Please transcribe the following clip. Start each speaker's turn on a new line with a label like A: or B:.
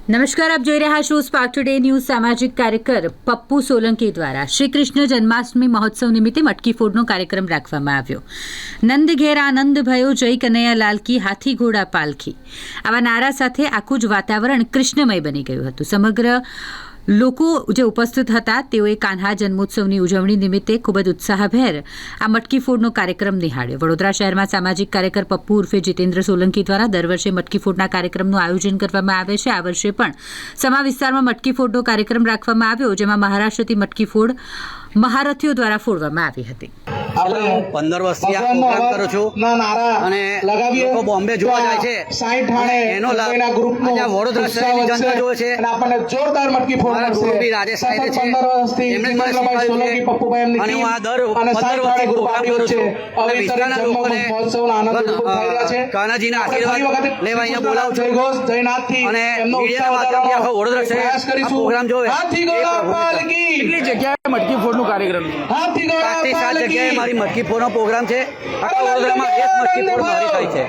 A: નમસ્કાર, આપ જોઈ રહ્યા છો સ્પાર્ક ટુડે ન્યૂઝ। સામાજિક કાર્યકર પપ્પુ સોલંકી દ્વારા શ્રી કૃષ્ણ જન્માષ્ટમી મહોત્સવ નિમિત્તે મટકી ફોડનો કાર્યક્રમ રાખવામાં આવ્યો। નંદ ઘેર આનંદ ભયો, જય કનૈયાલાલ કી, હાથી ઘોડા પાલખી આવા નારા સાથે આખું જ વાતાવરણ કૃષ્ણમય બની ગયું હતું। સમગ્ર લોકો જે ઉપસ્થિત હતા તેઓએ કાન્હા જન્મોત્સવની ઉજવણી નિમિત્તે ખૂબ જ ઉત્સાહભેર આ મટકી ફોડનો કાર્યક્રમ નિહાળ્યો। વડોદરા શહેરમાં સામાજિક કાર્યકર પપ્પુ ઉર્ફે જીતેન્દ્ર સોલંકી દ્વારા દર વર્ષે મટકી ફોડના કાર્યક્રમનું આયોજન કરવામાં આવે છે। આ વર્ષે પણ સમા વિસ્તારમાં મટકી ફોડનો કાર્યક્રમ રાખવામાં આવ્યો, જેમાં મહારાષ્ટ્રથી મટકી ફોડ મહારથીઓ દ્વારા ફોડવામાં આવી હતી।
B: આપણે 15 વર્ષથી આ પ્રોગ્રામ કરું છું અને લોકો બોમ્બે જોવા જાય છે, એનો લાભ આજે વડોદરા શહેરની જનતા જોવે છે અને આપણને જોરદાર મટકી ફોડ મળશે। બી રાજેશ સાહેબ છે, એમણે મને શીખવાડ્યું છે અને હું આ દર 15 વર્ષથી પ્રોગ્રામ કરું છું અને વિસ્તારના લોકોને કાનાજીના આશીર્વાદ લેવા અહીંયા બોલાવું છું અને મીડિયાના માધ્યમથી આખો વડોદરા શહેર આ પ્રોગ્રામ જોવે। કેટલી જગ્યાએ મટકી ફોડનું કાર્યક્રમ છે, 5 થી 7 જગ્યાએ મારી મટકી ફોડનો પ્રોગ્રામ છે। આખા વડોદરામાં 10 મટકી ફોડ મારી થાય છે।